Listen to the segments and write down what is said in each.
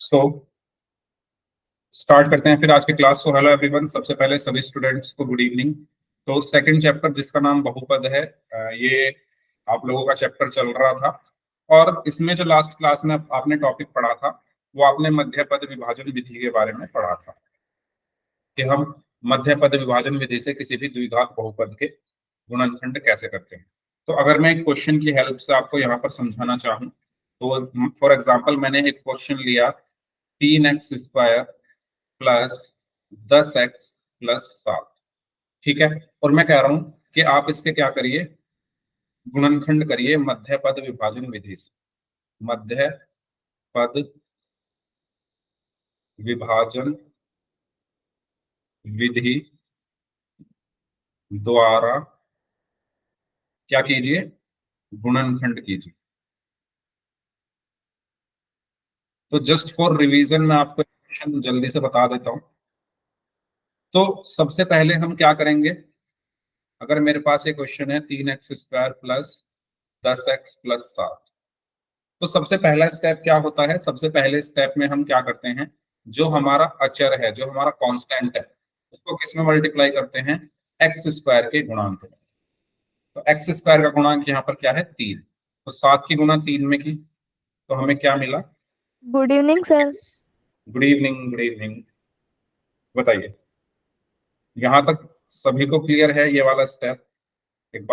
So start करते हैं फिर आज की क्लास। सो हेलो एवरीवन, सबसे पहले सभी स्टूडेंट्स को गुड इवनिंग। तो सेकंड चैप्टर जिसका नाम बहुपद है, ये आप लोगों का चैप्टर चल रहा था और इसमें जो लास्ट क्लास में आपने टॉपिक पढ़ा था वो आपने मध्य पद विभाजन विधि के बारे में पढ़ा था कि हम मध्य पद विभाजन विधि से किसी भी द्विघात बहुपद के गुणनखंड कैसे करते हैं। तो अगर मैं एक क्वेश्चन की हेल्प से आपको यहाँ पर समझाना चाहूँ तो फॉर एग्जाम्पल मैंने एक क्वेश्चन लिया 3x² प्लस 10x+7, ठीक है। और मैं कह रहा हूं कि आप इसके क्या करिए, गुणनखंड करिए मध्य पद विभाजन विधि से। मध्य पद विभाजन विधि द्वारा क्या कीजिए, गुणनखंड कीजिए। तो जस्ट फॉर रिवीजन मैं आपको क्वेश्चन जल्दी से बता देता हूं। तो सबसे पहले हम क्या करेंगे, अगर मेरे पास एक क्वेश्चन है 3x² प्लस 10x+7, तो सबसे पहला स्टेप क्या होता है, सबसे पहले स्टेप में हम क्या करते हैं, जो हमारा अचर है, जो हमारा कांस्टेंट है, उसको किस में मल्टीप्लाई करते हैं, x² के गुणांक में। तो x² का गुणांक यहाँ पर क्या है, 3। तो 7 की गुणा 3 में की तो हमें क्या मिला। Good evening sir. Good evening, good evening. बताइए, यहाँ तक सभी को क्लियर है ये वाला स्टेप? एक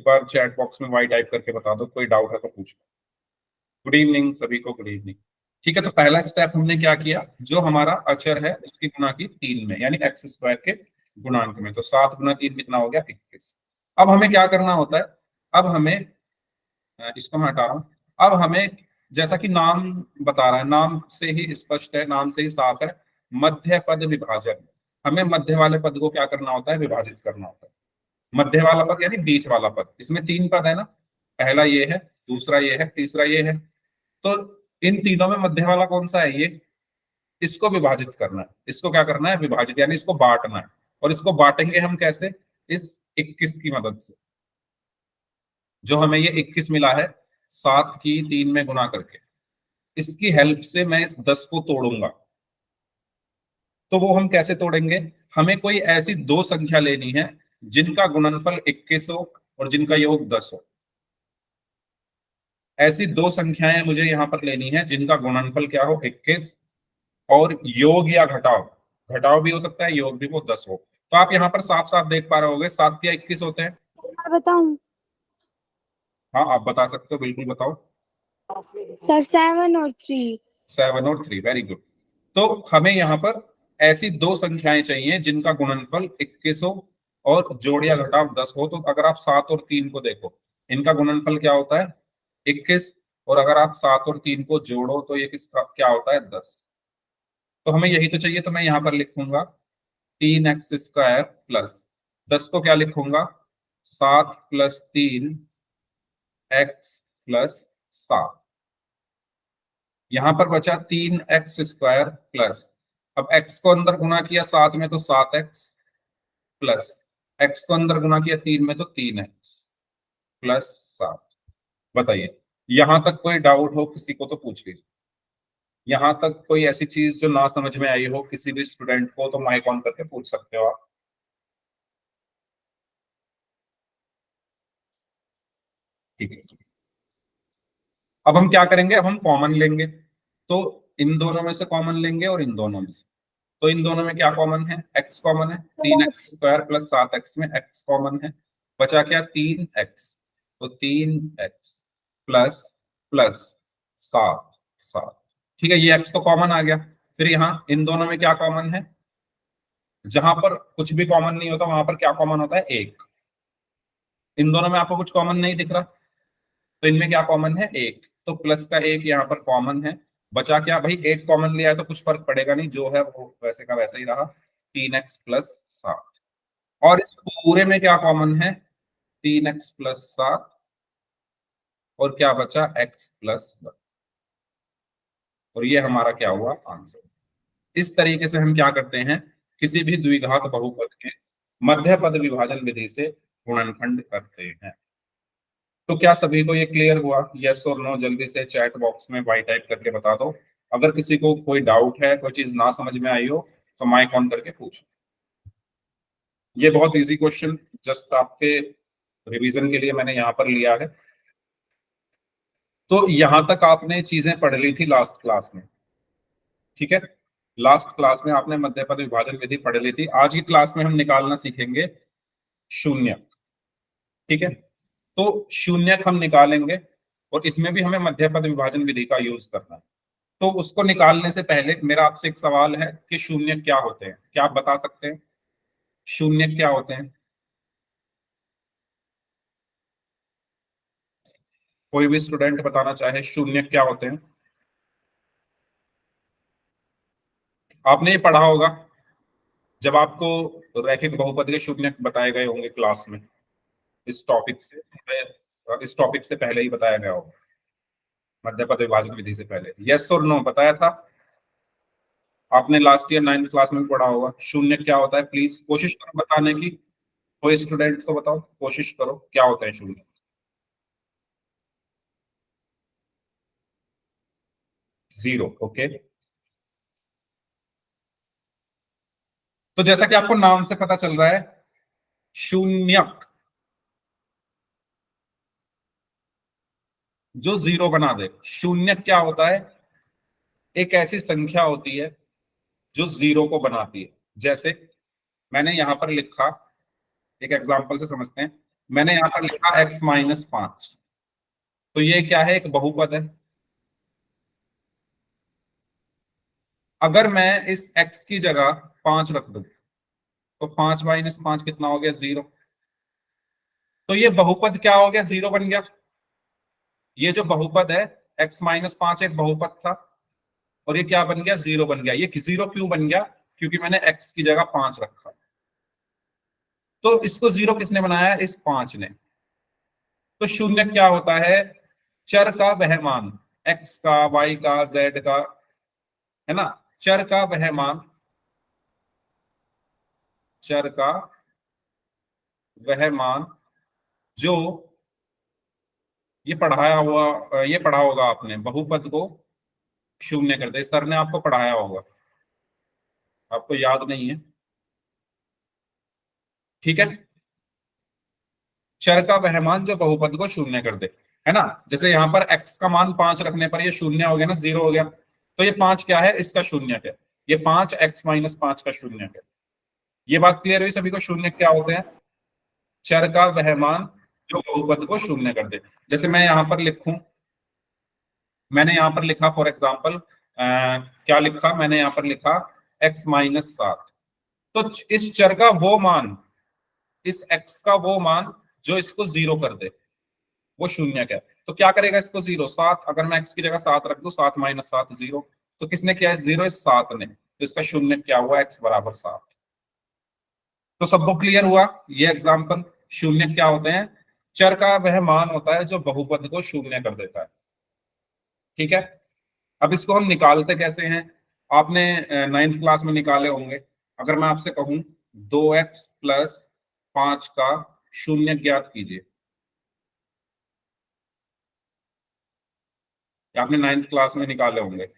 बार चैट बॉक्स में वाई टाइप करके बता दो, कोई डाउट है तो पूछो। गुड इवनिंग सभी को, गुड इवनिंग। ठीक है, तो पहला स्टेप हमने क्या किया, जो हमारा अचर है उसकी गुणा की 3 में, यानी x² के गुणांक में। तो 7 गुना 3 कितना हो गया, 21। अब हमें क्या करना होता है, अब हमें इसको मैं हटा रहा हूँ। अब हमें, जैसा कि नाम बता रहा है, नाम से ही स्पष्ट है, नाम से ही साफ है, मध्य पद विभाजन। हमें मध्य वाले पद को क्या करना होता है, विभाजित करना होता है। मध्य वाला पद यानी बीच वाला पद, इसमें 3 पद है ना, पहला ये है, दूसरा ये है, तीसरा ये है। तो इन तीनों में मध्य वाला कौन सा है, ये, इसको विभाजित करना है। इसको क्या करना है, विभाजित, यानी इसको बांटना है। और इसको बांटेंगे हम कैसे, इस 21 की मदद से। जो हमें ये 21 मिला है 7 की 3 में गुना करके, इसकी हेल्प से मैं इस 10 को तोड़ूंगा। तो वो हम कैसे तोड़ेंगे, हमें कोई ऐसी दो संख्या लेनी है जिनका गुणनफल 21 हो और जिनका योग 10 हो। ऐसी दो संख्याएं मुझे यहां पर लेनी है जिनका गुणनफल क्या हो, 21, और योग या घटाव, घटाव भी हो सकता है, योग भी, वो 10 हो। तो आप यहाँ पर साफ साफ देख पा रहे होगे 7 या 21 होते हैं। मैं बताऊं? हाँ आप बता सकते हो, बिल्कुल बताओ। सर 7 और 3। 7 और 3, वेरी गुड। तो हमें यहाँ पर ऐसी दो संख्याएं चाहिए जिनका गुणनफल 21 हो और जोड़ या घटाव 10 हो। तो अगर आप 7 और 3 को देखो, इनका गुणनफल क्या होता है, 21। और अगर आप 7 और 3 को जोड़ो तो ये किसका क्या होता है, 10। तो हमें यही तो चाहिए। तो मैं यहाँ पर लिखूंगा 3x² प्लस 10 को क्या लिखूंगा, 7 + 3x+7। यहां पर बचा 3x² प्लस, अब x को अंदर गुणा किया 7 में तो 7x, प्लस x को अंदर गुणा किया 3 में तो 3x+7। बताइए, यहां तक कोई डाउट हो किसी को तो पूछ लीजिए। यहां तक कोई ऐसी चीज जो ना समझ में आई हो किसी भी स्टूडेंट को, तो माइक ऑन करके पूछ सकते हो आप। ठीक है, अब हम क्या करेंगे, अब हम कॉमन लेंगे। तो इन दोनों में से कॉमन लेंगे और इन दोनों में से। तो इन दोनों में क्या कॉमन है, x कॉमन है, 3x² प्लस 7x में x कॉमन है, बचा क्या, 3x। तो 3x प्लस प्लस 7। ठीक है, ये x तो कॉमन आ गया। फिर यहाँ इन दोनों में क्या कॉमन है, जहां पर कुछ भी कॉमन नहीं होता वहां पर क्या कॉमन होता है, 1। इन दोनों में आपको कुछ कॉमन नहीं दिख रहा, तो इनमें क्या कॉमन है, 1। तो प्लस का 1 यहाँ पर कॉमन है। बचा क्या भाई, 1 कॉमन लिया है तो कुछ फर्क पड़ेगा नहीं, जो है वो वैसे का वैसा ही रहा, 3x+7। और इस पूरे में क्या कॉमन है, 3x+7, और क्या बचा, x+1। और ये हमारा क्या हुआ, आंसर। इस तरीके से हम क्या करते हैं, किसी भी द्विघात बहुपद के मध्य पद विभाजन विधि से गुणनखंड करते हैं। तो क्या सभी को ये क्लियर हुआ? यस और नो जल्दी से चैट बॉक्स में वाई टाइप करके बता दो। अगर किसी को कोई डाउट है, कोई चीज ना समझ में आई हो, तो माइक ऑन करके पूछो। ये बहुत इजी क्वेश्चन जस्ट आपके रिवीजन के लिए मैंने यहाँ पर लिया है। तो यहां तक आपने चीजें पढ़ ली थी लास्ट क्लास में, ठीक है? लास्ट क्लास में आपने मध्य पद विभाजन विधि पढ़ ली थी। आज की क्लास में हम निकालना सीखेंगे शून्य, ठीक है? तो शून्यक हम निकालेंगे और इसमें भी हमें मध्य पद विभाजन विधि का यूज करना है। तो उसको निकालने से पहले मेरा आपसे एक सवाल है कि शून्य क्या होते हैं? क्या आप बता सकते हैं शून्य क्या होते हैं? कोई भी स्टूडेंट बताना चाहे शून्य क्या होते हैं? आपने ये पढ़ा होगा जब आपको रैखिक बहुपद के शून्य बताए गए होंगे क्लास में। इस टॉपिक से पहले ही बताया गया होगा, मध्य पद विभाजन विधि से पहले। यस और नो बताया था आपने, लास्ट ईयर 9th क्लास में भी पढ़ा होगा। शून्य क्या होता है? प्लीज कोशिश करो बताने की। कोई स्टूडेंट तो बताओ, कोशिश करो क्या होता है शून्य। Zero, okay. तो जैसा कि आपको नाम से पता चल रहा है, शून्यक जो जीरो बना दे। शून्य क्या होता है? एक ऐसी संख्या होती है जो जीरो को बनाती है। जैसे मैंने यहां पर लिखा, एक एग्जांपल से समझते हैं। मैंने यहां पर लिखा x-5, तो ये क्या है? एक बहुपद है। अगर मैं इस x की जगह 5 रख दूं, तो 5-5 कितना हो गया? 0। तो ये बहुपद क्या हो गया? 0 बन गया। ये जो बहुपद है x-5 एक बहुपद था, और ये क्या बन गया? 0 बन गया। ये 0 क्यों बन गया? क्योंकि मैंने x की जगह 5 रखा। तो इसको 0 किसने बनाया? इस 5 ने। तो शून्य क्या होता है? चर का वह मान, x का, y का, z का, है ना? चर का वह मान, चर का वह मान जो, ये पढ़ा होगा आपने, बहुपद को शून्य कर दे। सर ने आपको पढ़ाया होगा, आपको याद नहीं है, ठीक है? चर का वह मान जो बहुपद को शून्य कर दे, है ना? जैसे यहां पर x का मान 5 रखने पर ये शून्य हो गया ना, 0 हो गया। तो ये 5 क्या है? इसका शून्य है। ये 5 x-5 का शून्य है। ये बात क्लियर हुई सभी को? शून्य क्या होते हैं? चर का वह मान जो बहुपद को शून्य कर दे। जैसे मैं यहां पर लिखूं, मैंने यहां पर लिखा फॉर एग्जाम्पल, क्या लिखा मैंने यहां पर लिखा? x-7। तो इस चर का वो मान, इस x का वो मान जो इसको 0 कर दे, वो शून्य है। तो क्या करेगा इसको? 0, 7। अगर मैं x की जगह 7 रख दूं, 7-7 0। तो किसने किया है? 0 इस 7 ने। तो इसका शून्य क्या हुआ? x बराबर 7। तो सबको क्लियर हुआ? ये एग्जाम्पल शून्य क्या होते हैं? चर का वह मान होता है जो बहुपद को शून्य कर देता है, ठीक है? अब इसको हम निकालते कैसे हैं? आपने 9th क्लास में निकाले होंगे। अगर मैं आपसे कहूं 2x+5 का शून्य ज्ञात कीजिए, ये आपने 9th क्लास में निकाले होंगे।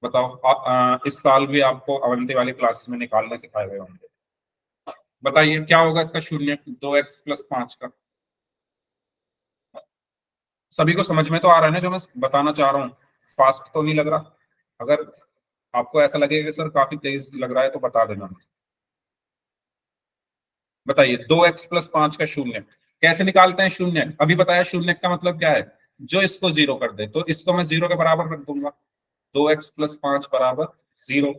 बताओ इस साल भी आपको अवंती वाली क्लासेस में निकालने सिखाए गए होंगे। बताइए क्या होगा इसका शून्य 2x+5 का? सभी को समझ में तो आ रहा है ना जो मैं बताना चाह रहा हूँ? फास्ट तो नहीं लग रहा? अगर आपको ऐसा लगेगा कि सर काफी तेज लग रहा है तो बता देना। बताइए 2x+5 का शून्य कैसे निकालते हैं? शून्य अभी बताया। शून्य का मतलब क्या है? जो इसको 0 कर दे। तो इसको मैं 0 के बराबर रख दूंगा, 2x+5 बराबर 0।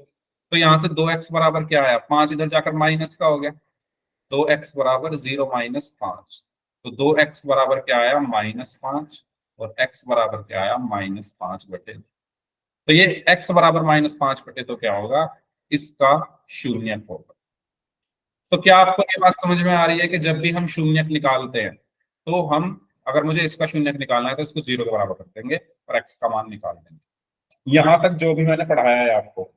तो यहां से 2x बराबर क्या आया? 5 इधर जाकर माइनस का हो गया, 2x बराबर 0-5। तो 2x बराबर क्या आया? -5। और x बराबर क्या आया? -5/। तो ये x बराबर -5/, तो क्या होगा? इसका शून्य होगा। तो क्या आपको ये बात समझ में आ रही है कि जब भी हम शून्यक निकालते हैं, तो हम, अगर मुझे इसका शून्यक निकालना है तो इसको 0 के बराबर कर देंगे और x का मान निकाल देंगे। यहां तक जो भी मैंने पढ़ाया है आपको,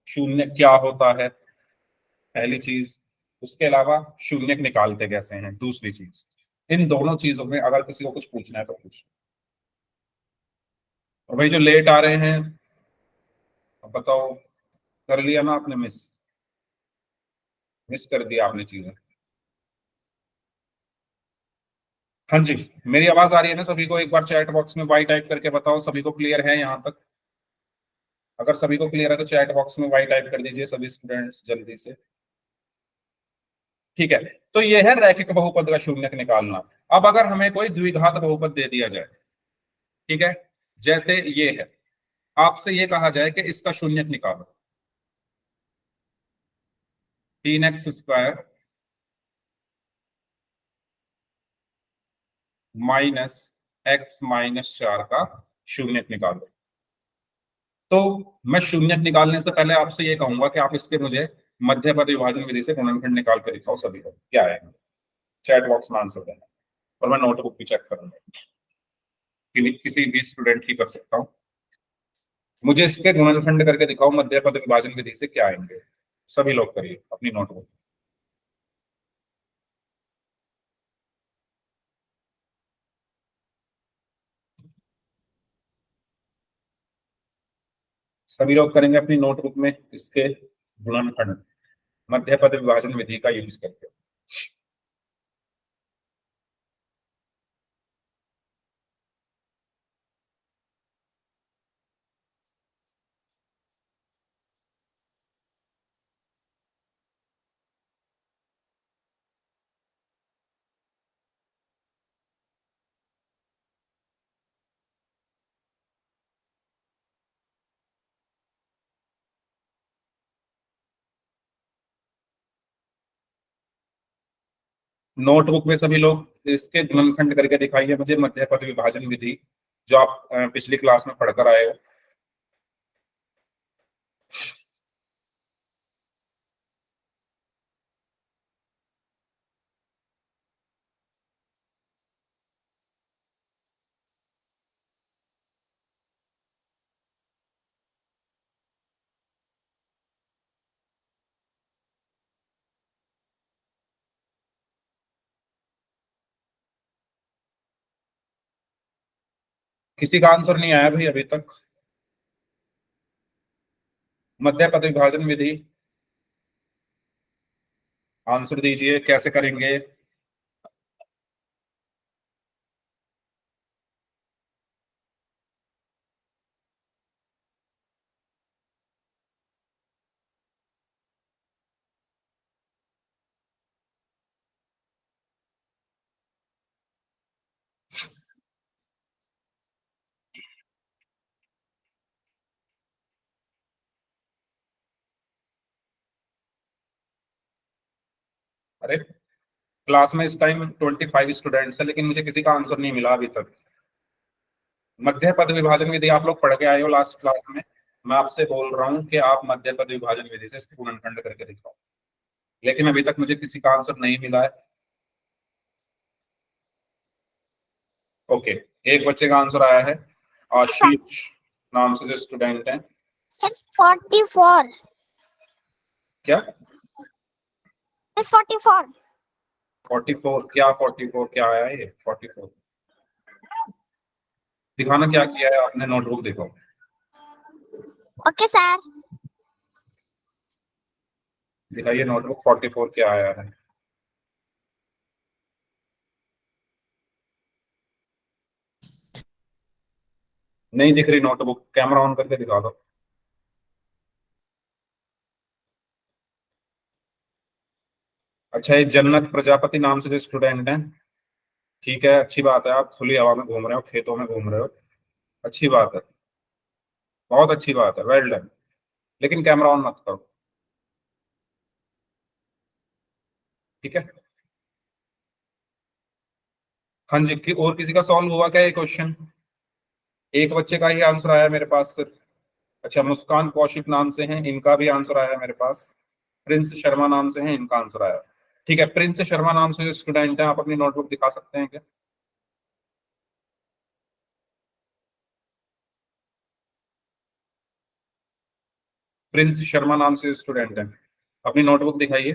शून्य क्या होता है पहली चीज, उसके अलावा शून्यक निकालते कैसे हैं दूसरी चीज। इन दोनों चीजों में अगर किसी को कुछ पूछना है तो पूछ। और भाई जो लेट आ रहे हैं, अब बताओ, कर लिया ना आपने? मिस मिस कर दिया आपने चीजें। हाँ जी, मेरी आवाज आ रही है ना सभी को? एक बार चैट बॉक्स में वाई टाइप करके बताओ सभी को क्लियर है यहाँ तक। अगर सभी को क्लियर है तो चैट बॉक्स में वाई टाइप कर दीजिए सभी स्टूडेंट्स जल्दी से। ठीक है, तो ये है रैखिक बहुपद का शून्यक निकालना। अब अगर हमें कोई द्विघात बहुपद दे दिया जाए, ठीक है, जैसे ये है, आपसे ये कहा जाए कि इसका शून्यक निकालो, 3x² माइनस x-4 का शून्यक निकालो। तो मैं शून्यक निकालने से पहले आपसे ये कहूंगा कि आप इसके मुझे मध्य पद विभाजन विधि से गुणनखंड निकाल कर दिखाओ सभी को, क्या है? चैट बॉक्स में आंसर देना, और मैं नोटबुक भी चेक करूंगा कि किसी भी स्टूडेंट की कर सकता हूँ। मुझे इसके गुणनखंड करके दिखाओ मध्य पद विभाजन विधि से क्या आएंगे। सभी लोग करिए अपनी नोटबुक। सभी लोग करेंगे अपनी नोटबुक में इसके गुणनखंड मध्य पद विभाजन विधि का यूज करके। नोटबुक में सभी लोग इसके गुणनखंड करके दिखाइए मुझे मध्य पद विभाजन विधि, जो आप पिछली क्लास में पढ़कर आए हो। किसी का आंसर नहीं आया भाई अभी तक? मध्य पद विभाजन विधि आंसर दीजिए, कैसे करेंगे? अरे, क्लास में इस टाइम 25 स्टूडेंट्स है लेकिन मुझे किसी का आंसर नहीं मिला अभी तक। मध्य पद विभाजन विधि आप लोग पढ़ के आए हो लास्ट क्लास में। मैं आपसे बोल रहा हूँ कि आप मध्य पद विभाजन विधि से इसके गुणनखंड करके दिखाओ, लेकिन अभी तक मुझे किसी का आंसर नहीं मिला है। ओके, एक बच्चे का आंसर आया है, आशीष नाम से जो स्टूडेंट है। सर 44। क्या 44। 44? क्या 44 क्या आया है ये 44? दिखाना क्या किया है आपने, नोटबुक देखो। Okay sir. दिखाइए नोटबुक, 44 क्या आया है? नहीं दिख रही नोटबुक, कैमरा ऑन करके दिखा दो। अच्छा, ये जन्नत प्रजापति नाम से जो स्टूडेंट है, ठीक है, अच्छी बात है, आप खुली हवा में घूम रहे हो, खेतों में घूम रहे हो, अच्छी बात है, बहुत अच्छी बात है, वेल डन। लेकिन कैमरा ऑन मत करो, ठीक है? हाँ जी, और किसी का सॉल्व हुआ क्या ये क्वेश्चन? एक बच्चे का ही आंसर आया मेरे पास सिर्फ। अच्छा, मुस्कान कौशिक नाम से हैं, इनका भी आंसर आया मेरे पास। प्रिंस शर्मा नाम से हैं, इनका आंसर आया। ठीक है, प्रिंस शर्मा नाम से जो स्टूडेंट है, आप अपनी नोटबुक दिखा सकते हैं क्या? प्रिंस शर्मा नाम से स्टूडेंट है, अपनी नोटबुक दिखाइए।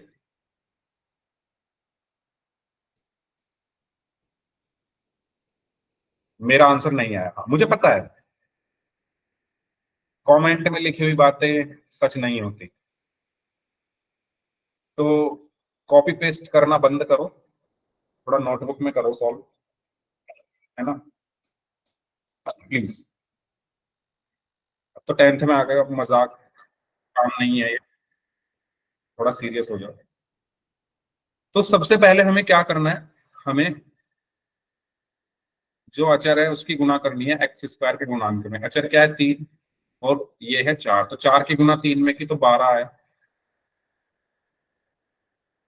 मेरा आंसर नहीं आया, मुझे पता है कमेंट में लिखी हुई बातें सच नहीं होती, तो कॉपी पेस्ट करना बंद करो, थोड़ा नोटबुक में करो सॉल्व, है ना, प्लीज। अब तो 10th में आ गए, अब मजाक काम नहीं है ये, थोड़ा सीरियस हो जाओ। तो सबसे पहले हमें क्या करना है, हमें जो अचर है उसकी गुणा करनी है एक्स स्क्वायर के गुणांक में। अचर क्या है, 3, और ये है 4, तो 4 की गुना 3 में की तो 12 है।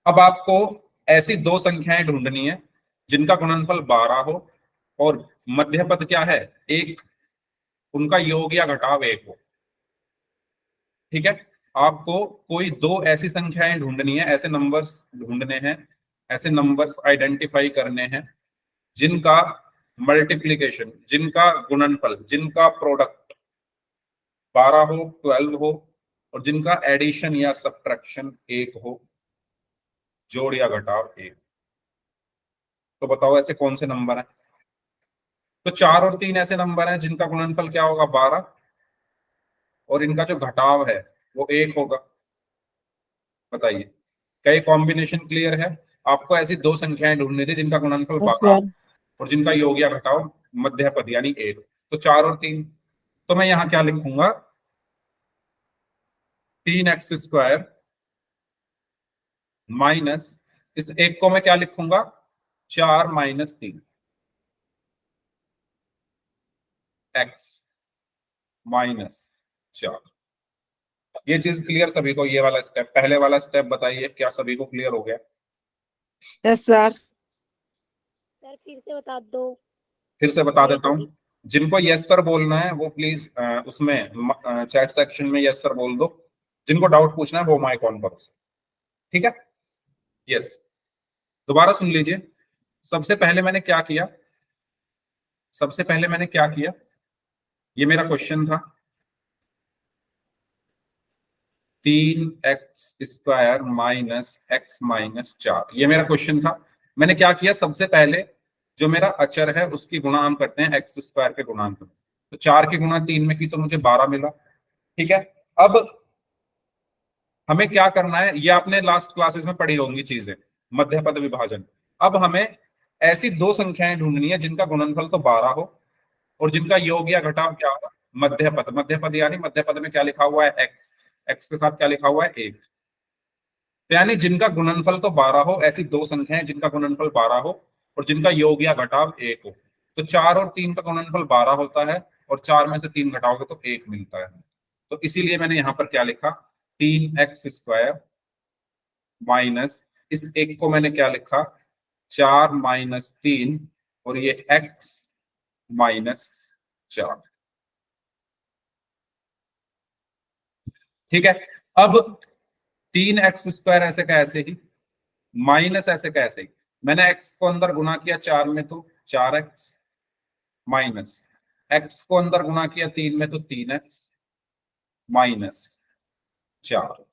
अब आपको ऐसी दो संख्याएं ढूंढनी है जिनका गुणनफल 12 हो और मध्य पद क्या है, एक, उनका योग या घटाव 1 हो। ठीक है, आपको कोई दो ऐसी संख्याएं ढूंढनी है, ऐसे नंबर्स ढूंढने हैं, ऐसे नंबर्स आइडेंटिफाई करने हैं जिनका मल्टीप्लीकेशन, जिनका गुणनफल, जिनका प्रोडक्ट 12 हो, 12 हो, और जिनका एडिशन या सब्ट्रैक्शन 1 हो, जोड़ या घटाव 1। तो बताओ ऐसे कौन से नंबर हैं। तो 4 और 3 ऐसे नंबर हैं जिनका गुणनफल क्या होगा, 12, और इनका जो घटाव है वो 1 होगा। बताइए, क्या ये कॉम्बिनेशन क्लियर है। आपको ऐसी दो संख्याएं ढूंढनी थी जिनका गुणनफल 12 और जिनका योग या घटाव मध्य पद यानी 1। तो 4 और 3, तो मैं यहां क्या लिखूंगा, 3x² माइनस, इस एक को मैं क्या लिखूंगा, 4 - 3, x -4। ये चीज क्लियर सभी को, ये वाला स्टेप, पहले वाला स्टेप बताइए क्या सभी को क्लियर हो गया। Yes sir. सर फिर से बता दो। फिर से बता लेट देता होगी। हूँ, जिनको यस सर बोलना है वो प्लीज उसमें चैट सेक्शन में यस सर बोल दो, जिनको डाउट पूछना है वो माइक ऑन करो। ठीक है, यस। दोबारा सुन लीजिए, सबसे पहले मैंने क्या किया, सबसे पहले मैंने क्या किया, ये मेरा क्वेश्चन था, 3x² माइनस x -4, ये मेरा क्वेश्चन था। मैंने क्या किया, सबसे पहले जो मेरा अचर है उसकी गुणा हम करते हैं x² के गुणांक में। तो 4 की गुणा 3 में की तो मुझे 12 मिला। ठीक है, अब हमें क्या करना है, ये आपने लास्ट क्लासेस में पढ़ी होंगी चीजें, मध्य पद विभाजन। अब हमें ऐसी दो संख्याएं ढूंढनी है जिनका गुणनफल तो 12 हो और जिनका योग या घटाव क्या होगा, मध्य पद। मध्य पद यानी मध्य पद में क्या लिखा हुआ है, एक्स, एक्स के साथ क्या लिखा हुआ है, 1। तो यानी जिनका गुणनफल तो 12 हो, ऐसी दो संख्याएं जिनका गुणनफल 12 हो और जिनका योग या घटाव 1 हो। तो 4 और 3 का गुणनफल 12 होता है और 4 में से 3 घटाओगे तो 1 मिलता है। तो इसीलिए मैंने यहां पर क्या लिखा, 3x² माइनस, इस एक को मैंने क्या लिखा, 4 - 3, और ये x -4। ठीक है, अब 3x² ऐसे का ऐसे ही, माइनस ऐसे का ऐसे ही, मैंने x को अंदर गुना किया 4 में तो 4x, माइनस x को अंदर गुना किया 3 में तो 3x -4।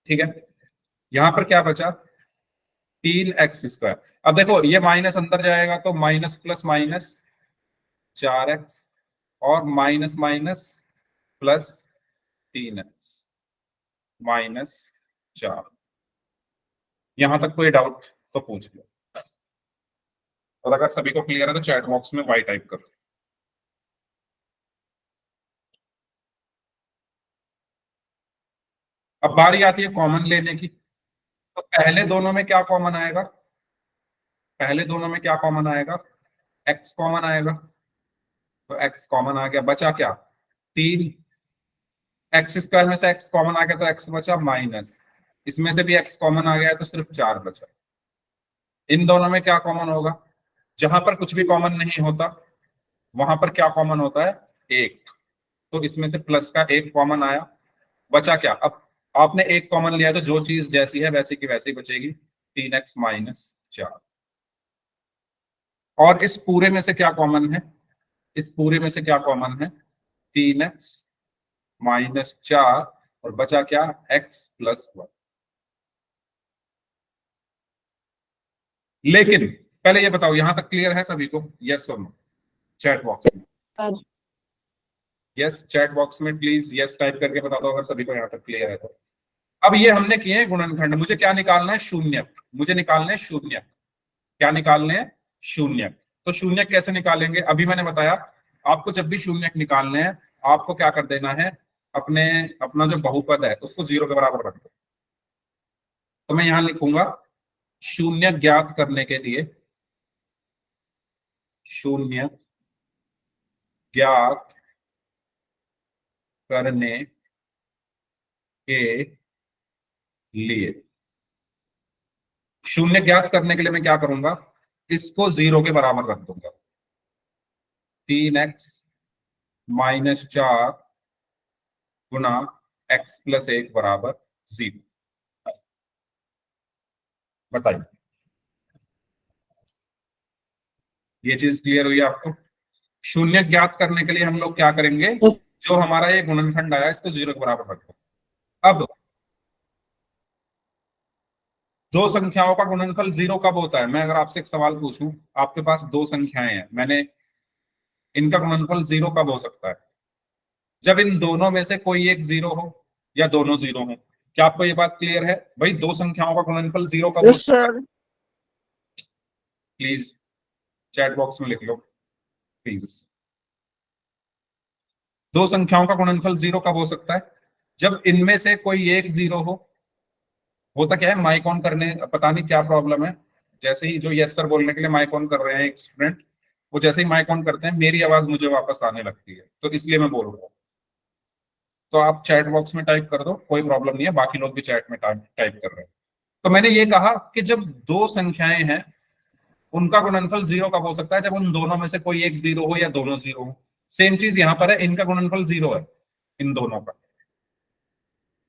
ठीक है, यहां पर क्या बचा, 3x²। अब देखो ये माइनस अंदर जाएगा तो माइनस प्लस माइनस 4x, और माइनस माइनस प्लस 3x -4। यहां तक कोई डाउट तो पूछ लो, और अगर सभी को क्लियर है तो चैट बॉक्स में वाई टाइप करो। अब बारी आती है कॉमन लेने की। तो पहले दोनों में क्या कॉमन आएगा, पहले दोनों में क्या कॉमन आएगा, x कॉमन आएगा। तो x कॉमन आ गया, बचा क्या, 3। x² में से x कॉमन आ गया तो x बचा माइनस, इसमें से भी x कॉमन आ गया है तो सिर्फ 4 बचा। इन दोनों में क्या कॉमन होगा, जहां पर कुछ भी कॉमन नहीं होता वहां पर क्या कॉमन होता है, 1। तो इसमें से प्लस का 1 कॉमन आया, बचा क्या, अब आपने 1 कॉमन लिया तो जो चीज जैसी है वैसी की वैसी बचेगी, 3x -4। और इस पूरे में से क्या कॉमन है, इस पूरे में से क्या कॉमन है, 3x -4, और बचा क्या, x + 1। लेकिन पहले ये बताओ यहां तक क्लियर है सभी को, यस और नो, चैट बॉक्स में। सर यस, चैट बॉक्स में प्लीज यस टाइप करके बता दो अगर सभी को यहाँ तक क्लियर है तो। अब ये हमने किए हैं गुणनखंड, मुझे क्या निकालना है, शून्य। मुझे निकालने हैं शून्य। क्या निकालने हैं, शून्य। तो शून्य कैसे निकालेंगे, अभी मैंने बताया आपको जब भी शून्य निकालने हैं आपको क्या कर देना है, अपने अपना जो बहुपद है उसको 0 के बराबर रख दो। तो मैं यहां लिखूंगा शून्य ज्ञात करने के लिए, शून्य ज्ञात करने के लिए, शून्य ज्ञात करने के लिए मैं क्या करूंगा, इसको 0 के बराबर रख दूंगा। 3x-4 गुना x+1 बराबर 0। बताइए, ये चीज क्लियर हुई आपको। शून्य ज्ञात करने के लिए हम लोग क्या करेंगे, जो हमारा ये गुणनखंड आया इसको 0 के बराबर रख दो। अब दो संख्याओं का गुणनफल 0 कब होता है, मैं अगर आपसे एक सवाल पूछूं, आपके पास दो संख्याएं हैं, मैंने इनका गुणनफल 0 कब हो सकता है, जब इन दोनों में से कोई एक 0 हो या दोनों 0 हो। क्या आपको ये बात क्लियर है भाई, दो संख्याओं का गुणनफल 0 कब हो यस सकता है? सर। प्लीज चैट बॉक्स में लिख लो प्लीज। दो संख्याओं का गुणनफल 0 कब हो सकता है, जब इनमें से कोई एक 0 हो। होता क्या है, माइक ऑन करने पता नहीं क्या प्रॉब्लम है, जैसे ही जो यस सर बोलने के लिए माइक ऑन कर रहे हैं एक स्टूडेंट, वो जैसे ही माइक ऑन करते हैं मेरी आवाज मुझे वापस आने लगती है, तो इसलिए मैं बोल रहा हूँ। तो आप चैट बॉक्स में टाइप कर दो, कोई प्रॉब्लम नहीं है, बाकी लोग भी चैट में टाइप कर रहे हैं। तो मैंने ये कहा कि जब दो संख्याएं हैं उनका गुणनफल 0 कब हो सकता है, जब उन दोनों में से कोई एक 0 हो या दोनों 0 हो। सेम चीज यहां पर है, इनका गुणनफल 0 है इन दोनों का।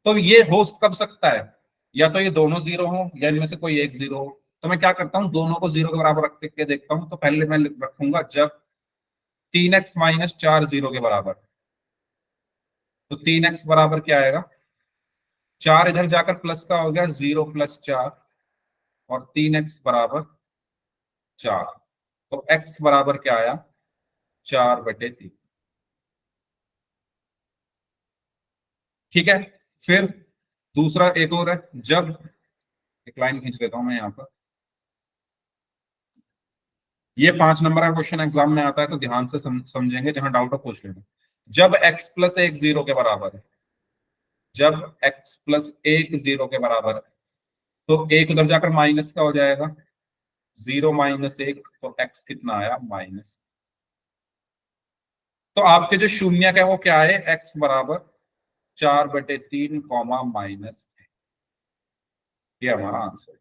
तो ये हो कब सकता है, या तो ये दोनों 0 हो या इनमें से कोई एक 0 हो। तो मैं क्या करता हूँ, दोनों को 0 के बराबर रख के देखता हूँ। तो पहले मैं रखूंगा जब 3x-4 0 के बराबर। तो 3x बराबर क्या आएगा, 4 इधर जाकर प्लस का हो गया, 0+4, और 3x बराबर 4। तो x बराबर क्या आया, 4/3। ठीक है, फिर दूसरा एक और है, जब, एक लाइन खींच लेता हूं मैं यहां पर, ये 5 नंबर का क्वेश्चन एग्जाम में आता है तो ध्यान से समझेंगे, जहां डाउट हो पूछ लेना। जब x+1 0 के बराबर है, जब x+1 0 के बराबर है, तो एक उधर जाकर माइनस का हो जाएगा, 0-1, तो x कितना आया, माइनस। तो आपके जो शून्य है वो क्या है, x बराबर 4/3 कॉमा माइनस, ये हमारा आंसर है।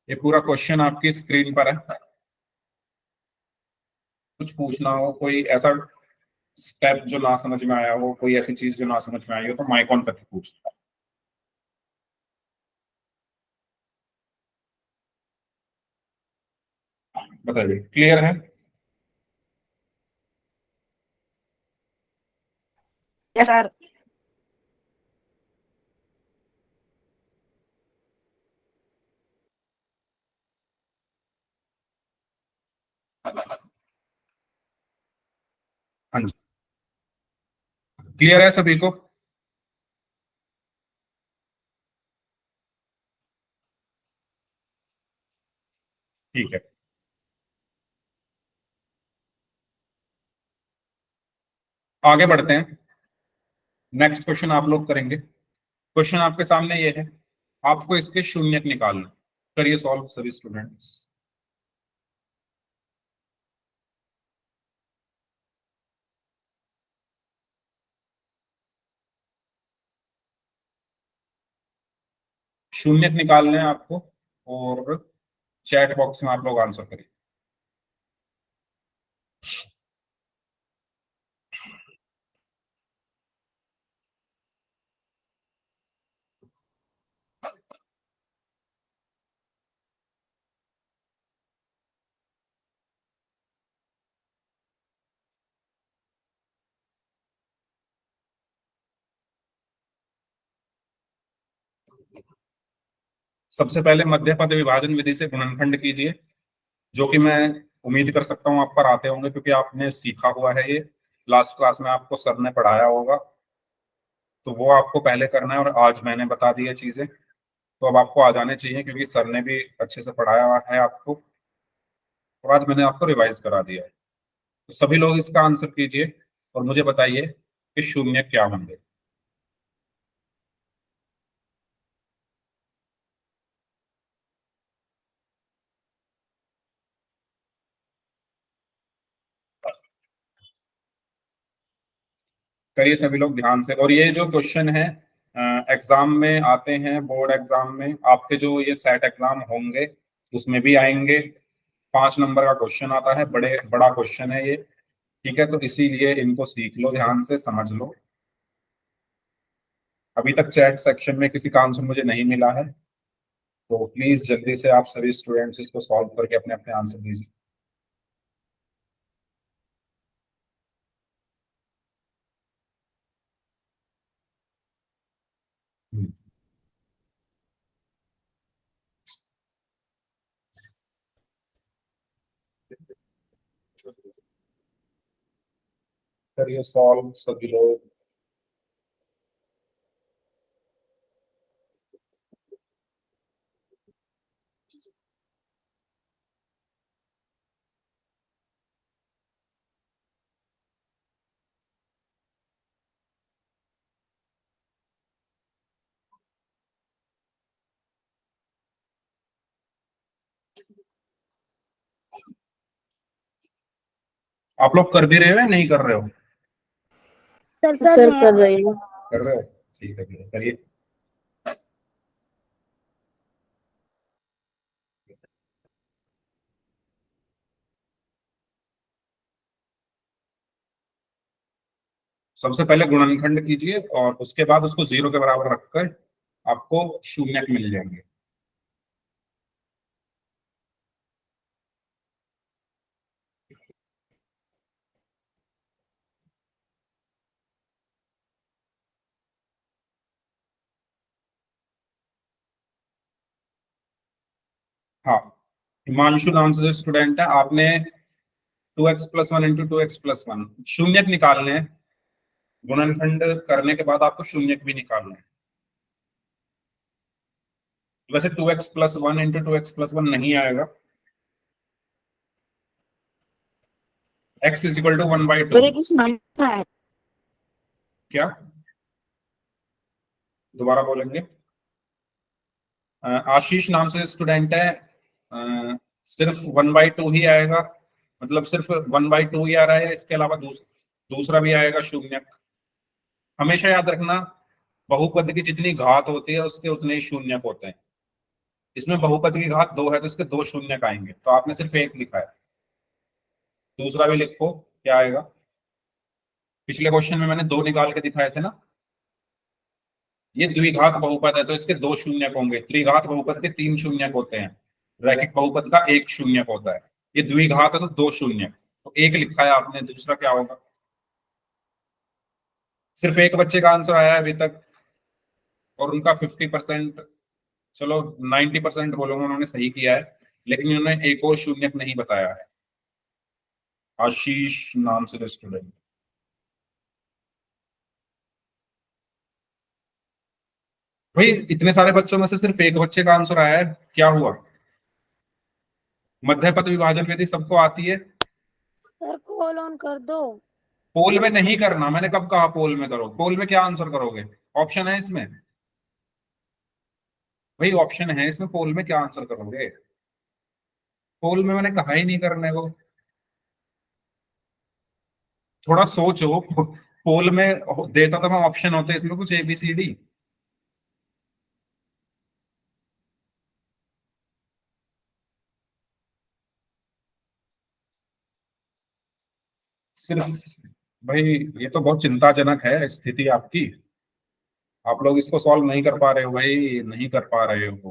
ये पूरा क्वेश्चन आपकी स्क्रीन पर है। कुछ पूछना हो, कोई ऐसा स्टेप जो ना समझ में आया हो, कोई ऐसी चीज जो ना समझ में आई हो, तो माइक ऑन करके पूछ लो। बताइए, क्लियर है। Yes sir. हाँ जी, क्लियर है सभी को। ठीक है, आगे बढ़ते हैं। नेक्स्ट क्वेश्चन आप लोग करेंगे। क्वेश्चन आपके सामने ये है, आपको इसके शून्यक निकालना। करिए सॉल्व सभी स्टूडेंट्स। शून्यक निकालने हैं आपको, और चैट बॉक्स में आप लोग आंसर करिए। सबसे पहले मध्य पद विभाजन विधि से गुणनखंड कीजिए, जो कि मैं उम्मीद कर सकता हूँ आप पर आते होंगे, क्योंकि आपने सीखा हुआ है, ये लास्ट क्लास में आपको सर ने पढ़ाया होगा। तो वो आपको पहले करना है, और आज मैंने बता दी है चीजें, तो अब आपको आ जाने चाहिए, क्योंकि सर ने भी अच्छे से पढ़ाया हुआ है आपको, और आज मैंने आपको रिवाइज करा दिया है। तो सभी लोग इसका आंसर कीजिए और मुझे बताइए कि शून्य क्या होंगे। करिए सभी लोग ध्यान से। और ये जो क्वेश्चन है एग्जाम में आते हैं, बोर्ड एग्जाम में आपके जो ये सेट एग्जाम होंगे उसमें भी आएंगे। 5 नंबर का क्वेश्चन आता है, बड़े बड़ा क्वेश्चन है ये, ठीक है। तो इसीलिए इनको सीख लो, ध्यान से समझ लो। अभी तक चैट सेक्शन में किसी का आंसर मुझे नहीं मिला है, तो प्लीज जल्दी से आप सभी स्टूडेंट्स इसको सॉल्व करके अपने अपने आंसर दीजिए। करिए सॉल्व सभी लोग। आप लोग कर भी रहे हो या नहीं कर रहे हो? सर कर सर रहे कर हैं। रही हूँ। कर रहे हो, ठीक है, करिए। सबसे पहले गुणनखंड कीजिए और उसके बाद उसको 0 के बराबर रखकर आपको शून्यक मिल जाएंगे। हाँ, हिमांशु नाम से जो स्टूडेंट है, आपने 2x+1 इंटू 2x+1 शून्यक निकालने हैं। गुणनखंड करने के बाद आपको शून्यक भी निकालना है। वैसे 2x+1 इंटू 2x+1 नहीं आएगा। x = 1/2। सर ये कुछ नंबर है। क्या दोबारा बोलेंगे? आशीष नाम से स्टूडेंट है, सिर्फ 1/2 ही आएगा, मतलब सिर्फ 1/2 ही आ रहा है, इसके अलावा दूसरा भी आएगा शून्यक। हमेशा याद रखना, बहुपद की जितनी घात होती है उसके उतने ही शून्यक होते हैं। इसमें बहुपद की घात 2 है तो इसके 2 शून्यक आएंगे, तो आपने सिर्फ एक लिखा है, दूसरा भी लिखो क्या आएगा। पिछले क्वेश्चन में मैंने 2 निकाल के दिखाए थे ना। ये द्विघात बहुपद है तो इसके 2 शून्यक होंगे। त्रिघात बहुपद के 3 शून्यक होते हैं, रैखिक बहुपद का 1 शून्यक होता है। ये द्विघात है तो 2 शून्यक, तो एक लिखा है आपने, दूसरा क्या होगा? सिर्फ एक बच्चे का आंसर आया है अभी तक, और उनका 50%, चलो 90% बोलूंगा उन्होंने सही किया है, लेकिन उन्होंने एक और शून्यक नहीं बताया है। आशीष नाम से स्टूडेंट। भाई इतने सारे बच्चों में से सिर्फ एक बच्चे का आंसर आया है, क्या हुआ? मध्य पद विभाजन विधि सबको आती है? सर कॉल ऑन कर दो। पोल में नहीं करना, मैंने कब कहा पोल में करो? पोल में क्या आंसर करोगे? ऑप्शन है इसमें, भाई ऑप्शन है इसमें, पोल में क्या आंसर करोगे? पोल में मैंने कहा ही नहीं करने को। थोड़ा सोचो, पोल में देता तो मैं ऑप्शन होते इसमें कुछ ABCD। सिर्फ भाई, ये तो बहुत चिंताजनक है स्थिति आपकी। आप लोग इसको सॉल्व नहीं कर पा रहे हो भाई, नहीं कर पा रहे हो।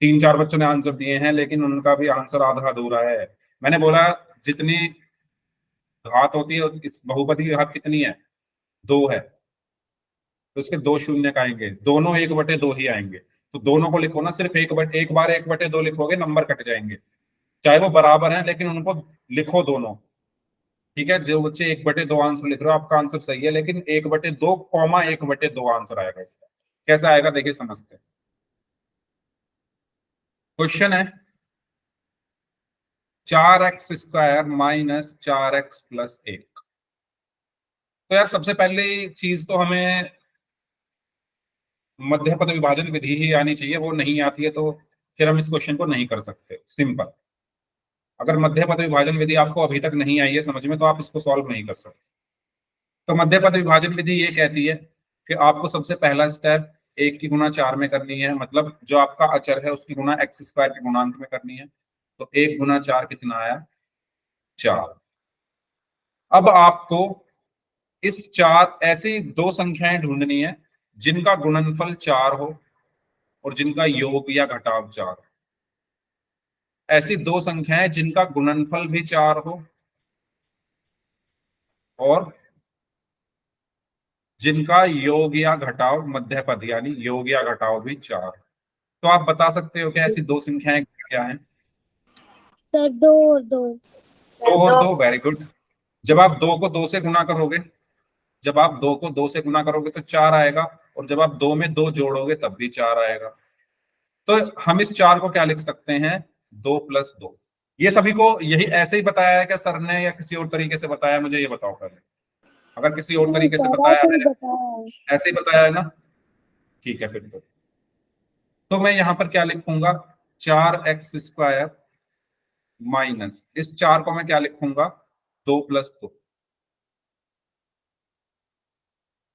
3-4 बच्चों ने आंसर दिए हैं, लेकिन उनका भी आंसर आधा अधूरा है। मैंने बोला जितनी घात होती है, इस बहुपदी की घात कितनी है? 2 है, तो इसके 2 शून्य आएंगे, दोनों 1/2 ही आएंगे। तो दोनों को लिखो ना, सिर्फ एक बार 1/2 लिखोगे नंबर कट जाएंगे, चाहे वो बराबर हैं लेकिन उनको लिखो दोनों। ठीक है, जो बच्चे 1/2 आंसर लिख रहे हो आपका आंसर सही है, लेकिन 1/2 कॉमा 1/2 आंसर आएगा इसका। कैसे आएगा देखिए, समझते हैं। क्वेश्चन है 4x² माइनस 4x प्लस 1। तो यार सबसे पहली चीज तो हमें मध्य पद विभाजन विधि ही आनी चाहिए, वो नहीं आती है तो फिर हम इस क्वेश्चन को नहीं कर सकते। सिंपल, अगर मध्य पद विभाजन विधि आपको अभी तक नहीं आई है समझ में तो आप इसको सॉल्व नहीं कर सकते। तो मध्य पद विभाजन विधि ये कहती है कि आपको सबसे पहला स्टेप 1 की गुणा 4 में करनी है, मतलब जो आपका अचर है उसकी गुणा x² के गुणांक में करनी है। तो 1 गुणा 4 कितना आया, 4। अब आपको इस चार ऐसी दो संख्याएं ढूंढनी है जिनका गुणनफल 4 हो और जिनका योग या घटाव 4 हो। ऐसी दो संख्याएं जिनका गुणनफल भी 4 हो और जिनका योग या घटाव मध्य पद यानी योग या घटाव भी 4। तो आप बता सकते हो कि ऐसी दो संख्याएं क्या हैं? सर 2 और 2। 2 और 2, वेरी गुड। जब आप 2 को 2 से गुना करोगे, जब आप 2 को 2 से गुना करोगे तो 4 आएगा, और जब आप 2 में 2 जोड़ोगे तब भी 4 आएगा। तो हम इस 4 को क्या लिख सकते हैं, 2 प्लस 2। ये सभी को यही ऐसे ही बताया है क्या सर ने, या किसी और तरीके से बताया है, मुझे ये बताओ पहले। अगर किसी और नहीं तरीके से सर, बताया ऐसे है, ही बताया है। ऐसे ही बताया है ना, ठीक है फिर तो मैं यहां पर क्या लिखूंगा, 4x² माइनस इस 4 को मैं क्या लिखूंगा, 2 प्लस 2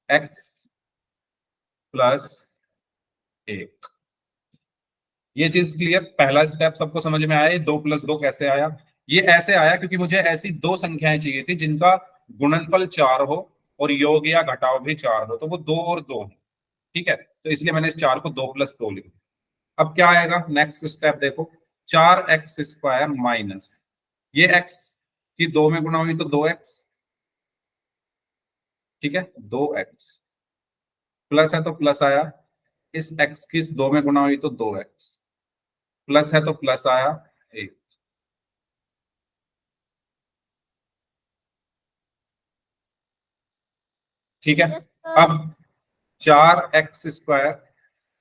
x प्लस 1। ये चीज क्लियर, पहला स्टेप सबको समझ में आया। 2 प्लस 2 कैसे आया, ये ऐसे आया क्योंकि मुझे ऐसी दो संख्याएं चाहिए थी जिनका गुणनफल 4 हो और योग या घटाव भी 4 हो, तो वो 2 और 2 है। ठीक है, तो इसलिए मैंने इस 4 को 2 प्लस 2 लिखा। अब क्या आएगा नेक्स्ट स्टेप देखो, 4x² माइनस ये x की 2 में गुणा हुई तो 2x, ठीक है 2x प्लस है तो प्लस आया, इस x की इस 2 में गुणा हुई तो 2x प्लस है तो प्लस आया 1। ठीक है, यस सर। अब 4x²,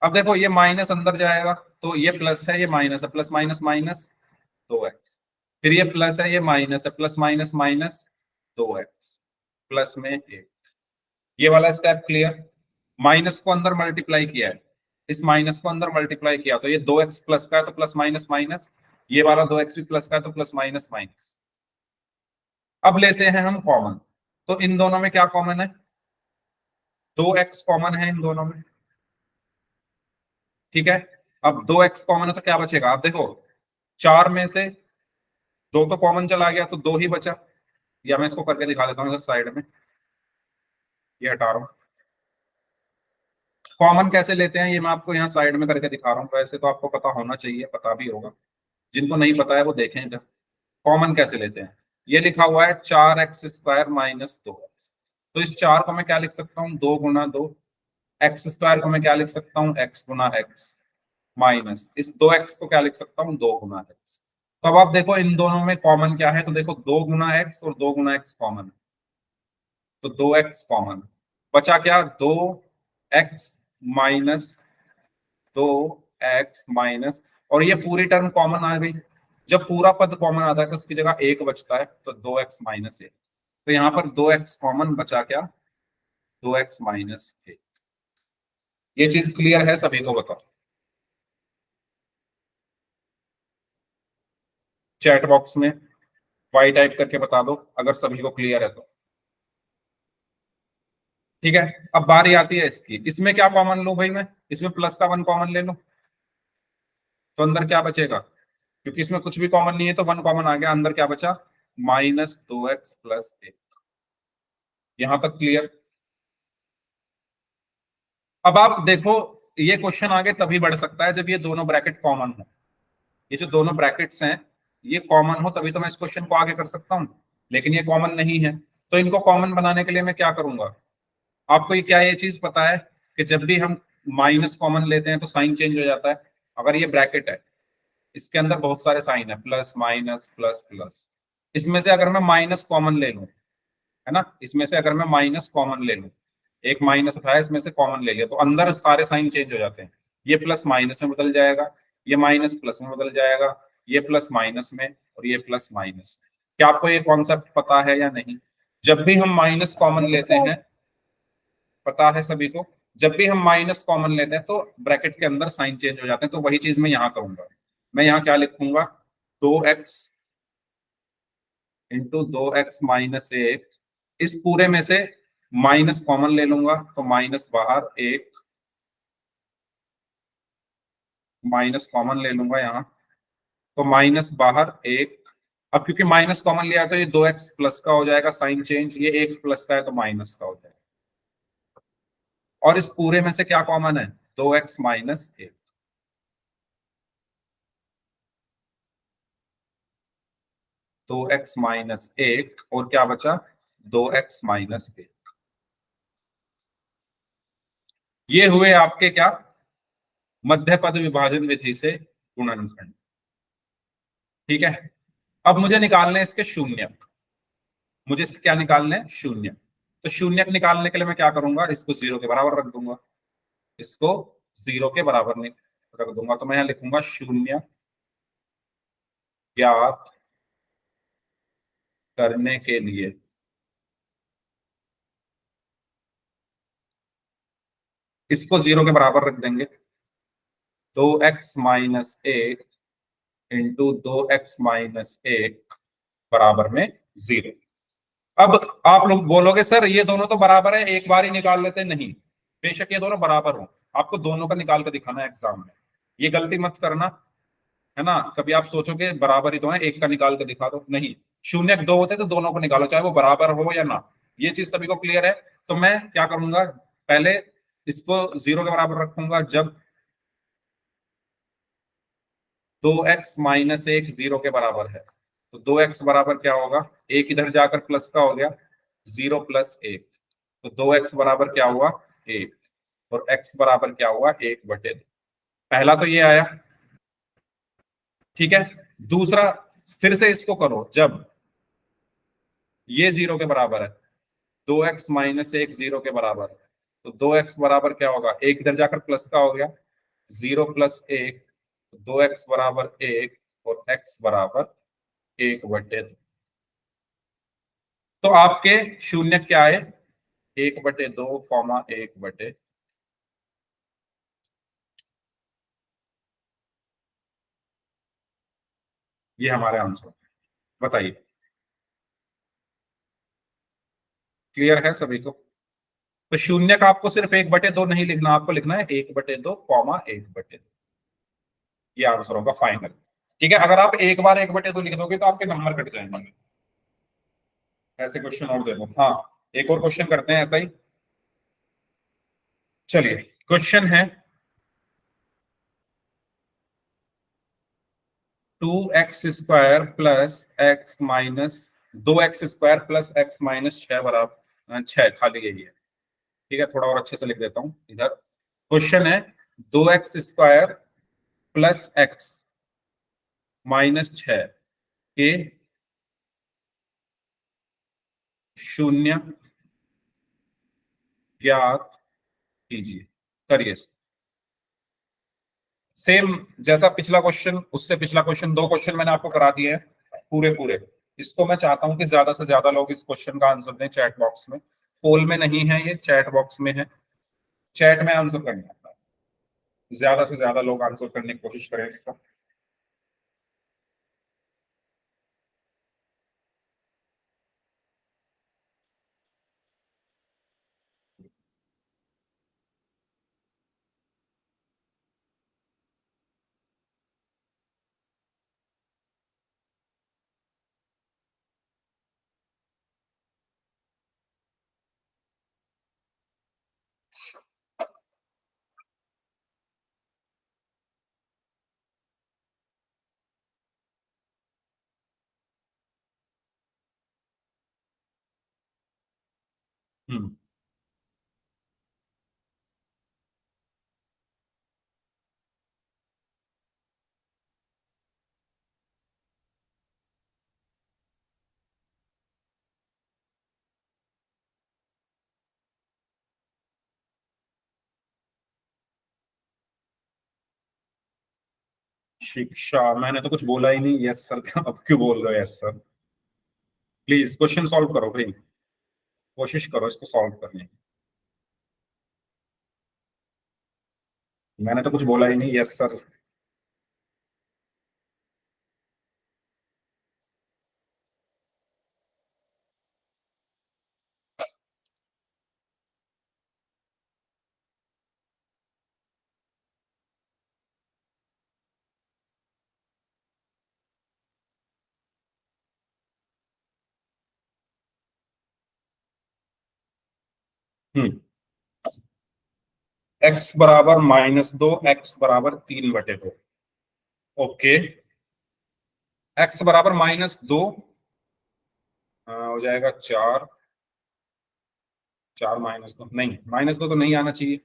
अब देखो ये माइनस अंदर जाएगा तो ये प्लस है, ये माइनस है, प्लस माइनस माइनस 2x, फिर ये प्लस है, ये माइनस है, plus minus minus 2x plus में 1। ये वाला स्टेप क्लियर। माइनस को अंदर मल्टीप्लाई किया है, इस माइनस को अंदर मल्टीप्लाई किया तो ये 2x प्लस का है तो प्लस माइनस माइनस, ये वाला 2x भी प्लस का है तो प्लस माइनस माइनस। अब लेते हैं हम कॉमन, तो इन दोनों में क्या कॉमन है, 2x कॉमन है इन दोनों में। ठीक है, अब 2x कॉमन है तो क्या बचेगा, आप देखो 4 में से 2 तो कॉमन चला गया तो 2 ही बचा, या मैं इसको करके दिखा देता हूँ इधर साइड में, ये हटा रहा हूँ। कॉमन कैसे लेते हैं ये मैं आपको यहाँ साइड में करके दिखा रहा हूँ, वैसे तो आपको पता होना चाहिए, पता भी होगा, जिनको नहीं पता है वो देखें इधर। कॉमन कैसे लेते हैं, ये लिखा हुआ है 4x² माइनस 2x, तो इस 4 को मैं क्या लिख सकता हूँ, 2 गुना 2, x² को मैं क्या लिख सकता हूँ, x गुना x, माइनस इस 2x को क्या लिख सकता हूँ, 2 गुना x। तो अब आप देखो इन दोनों में कॉमन क्या है, तो देखो 2 गुना x और 2 गुना x कॉमन है, तो 2x कॉमन, बचा क्या, 2x माइनस 2x माइनस, और ये पूरी टर्म कॉमन आ गई। जब पूरा पद कॉमन आता है तो उसकी जगह 1 बचता है, तो 2x माइनस 1। तो यहाँ पर 2x कॉमन बचा क्या, 2x माइनस 1। ये चीज क्लियर है सभी को, बताओ चैट बॉक्स में वाई टाइप करके बता दो अगर सभी को क्लियर है तो। ठीक है, अब बारी आती है इसकी, इसमें क्या कॉमन लूं भाई मैं, इसमें प्लस का 1 कॉमन ले लूं तो अंदर क्या बचेगा, क्योंकि इसमें कुछ भी कॉमन नहीं है तो 1 कॉमन आ गया, अंदर क्या बचा, -2x प्लस 1। यहां तक क्लियर। अब आप देखो ये क्वेश्चन आगे तभी बढ़ सकता है जब ये दोनों ब्रैकेट कॉमन हो, ये जो दोनों ब्रैकेट्स हैं ये कॉमन हो तभी तो मैं इस क्वेश्चन को आगे कर सकता हूं, लेकिन ये कॉमन नहीं है। तो इनको कॉमन बनाने के लिए मैं क्या करूंगा, आपको ये क्या ये चीज पता है कि जब भी हम माइनस कॉमन लेते हैं तो साइन चेंज हो जाता है। अगर ये ब्रैकेट है, इसके अंदर बहुत सारे साइन है, प्लस माइनस प्लस प्लस, इसमें से अगर मैं माइनस कॉमन ले लूं, है ना, इसमें से अगर मैं माइनस कॉमन ले लूं, एक माइनस उठाया, इसमें से कॉमन ले लिया, तो अंदर सारे साइन चेंज हो जाते हैं। ये प्लस माइनस में बदल जाएगा, ये माइनस प्लस में बदल जाएगा, ये प्लस माइनस में, और ये प्लस माइनस में। क्या आपको ये कॉन्सेप्ट पता है या नहीं? जब भी हम माइनस कॉमन लेते हैं, पता है सभी को, जब भी हम माइनस कॉमन लेते हैं तो ब्रैकेट के अंदर साइन चेंज हो जाते हैं। तो वही चीज मैं यहाँ करूंगा। मैं यहाँ क्या लिखूंगा, 2x इंटू 2x-1, इस पूरे में से माइनस कॉमन ले लूंगा तो माइनस बाहर, एक माइनस कॉमन ले लूंगा यहाँ, तो माइनस बाहर एक। अब क्योंकि माइनस कॉमन लिया तो ये 2x प्लस का हो जाएगा साइन चेंज, ये एक प्लस का है तो माइनस का हो जाएगा। और इस पूरे में से क्या कॉमन है, 2x-1, 2x-1, और क्या बचा, 2x-1। ये हुए आपके क्या, मध्य पद विभाजन विधि से गुणनखंड। ठीक है, अब मुझे निकालने हैं इसके शून्य, मुझे इसके क्या निकालने हैं, शून्य। तो शून्य निकालने के लिए मैं क्या करूंगा, इसको 0 के बराबर रख दूंगा, इसको 0 के बराबर रख दूंगा। तो मैं यहां लिखूंगा शून्य ज्ञात करने के लिए इसको 0 के बराबर रख देंगे, 2x-1 इंटू 2x-1 बराबर में 0। अब आप लोग बोलोगे सर ये दोनों तो बराबर है, एक बार ही निकाल लेते। नहीं, बेशक ये दोनों बराबर हो, आपको दोनों का निकाल कर दिखाना है एग्जाम में। ये गलती मत करना, है ना। कभी आप सोचोगे बराबर ही तो है, एक का निकाल कर दिखा दो, नहीं, शून्य दो होते तो दोनों को निकालो, चाहे वो बराबर हो या ना। ये चीज सभी को क्लियर है। तो मैं क्या करूंगा, पहले इसको 0 के बराबर रखूंगा जब 2x-1 0 के बराबर है। तो 2x बराबर क्या होगा, एक इधर जाकर प्लस का हो गया, 0 + 1, तो 2x बराबर क्या हुआ, 1, और x बराबर क्या हुआ, 1/2। पहला तो ये आया, ठीक है। दूसरा, फिर से इसको करो जब ये 0 के बराबर है, 2x-1 0 के बराबर है, तो 2x बराबर क्या होगा, एक इधर जाकर प्लस का हो गया, 0 + 1, 2x बराबर 1, और x बराबर 1/2। तो आपके शून्य क्या है, 1/2, 1/2। ये हमारे आंसर, बताइए क्लियर है सभी को? तो शून्य का आपको सिर्फ 1/2 नहीं लिखना, आपको लिखना है 1/2, 1/2। ये आंसर होगा फाइनल। ठीक है, अगर आप एक बार 1/2 लिख दोगे तो आपके नंबर कट जाएंगे। ऐसे क्वेश्चन और दे दो। हाँ, एक और क्वेश्चन करते हैं ऐसा ही। चलिए, क्वेश्चन है 2x² plus x minus 2x² plus x minus 6 बराबर 6, खाली यही है। ठीक है, थोड़ा और अच्छे से लिख देता हूं इधर। क्वेश्चन है 2x² प्लस x माइनस 6 के शून्य ज्ञात कीजिए, करिए। सेम जैसा पिछला क्वेश्चन, उससे पिछला क्वेश्चन, दो क्वेश्चन मैंने आपको करा दिए हैं पूरे पूरे। इसको मैं चाहता हूं कि ज्यादा से ज्यादा लोग इस क्वेश्चन का आंसर दें चैट बॉक्स में। पोल में नहीं है, ये चैट बॉक्स में है, चैट में आंसर करना है। ज्यादा से ज्यादा लोग आंसर करने की कोशिश करें इसका। हम्म शिक्षा, मैंने तो कुछ बोला ही नहीं। यस सर, अब क्यों बोल रहे हो yes sir? Please question solve करो भाई, कोशिश करो इसको सॉल्व करने की। मैंने तो कुछ बोला ही नहीं यस सर। हम्म। एक्स बराबर -2, एक्स बराबर 3/2। ओके, एक्स बराबर -2 हो जाएगा 4। 4 -2 नहीं, -2 तो नहीं आना चाहिए।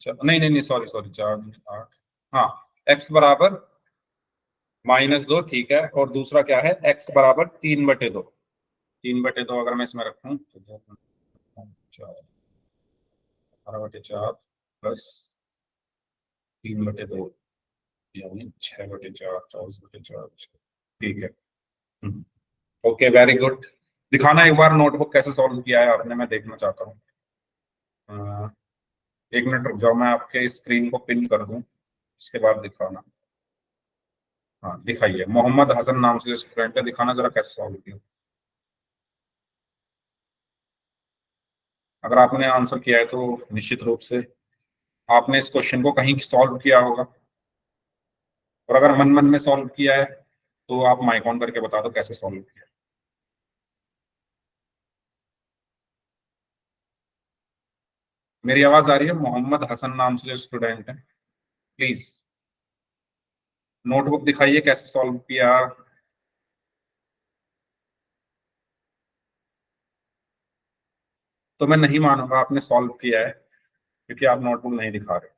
नहीं नहीं नहीं, सॉरी सॉरी, 4 8। हाँ, एक्स बराबर -2, ठीक है। और दूसरा क्या है? एक्स बराबर 3/2। 3/2 अगर मैं इसमें रखूं तो 4, 12/4 प्लस 3/2, यानी 6/4, 24/4। ठीक है। Okay, very good. दिखाना एक बार नोटबुक कैसे सॉल्व किया है आपने, मैं देखना चाहता हूँ। अ, एक मिनट रुक जाओ, मैं आपके स्क्रीन को पिन कर दूं, इसके बाद दिखाना। हाँ दिखाइए, मोहम्मद हसन नाम से स्टूडेंट है, दिखाना जरा कैसे सॉल्व किया। अगर आपने आंसर किया है तो निश्चित रूप से आपने इस क्वेश्चन को कहीं सॉल्व किया होगा, और अगर मन मन में सॉल्व किया है तो आप माइक ऑन करके बता दो कैसे सॉल्व किया। मेरी आवाज आ रही है? मोहम्मद हसन नाम से जो स्टूडेंट है, प्लीज नोटबुक दिखाइए कैसे सॉल्व किया। तो मैं नहीं मानूंगा आपने सॉल्व किया है, क्योंकि आप नोटबुक नहीं दिखा रहे।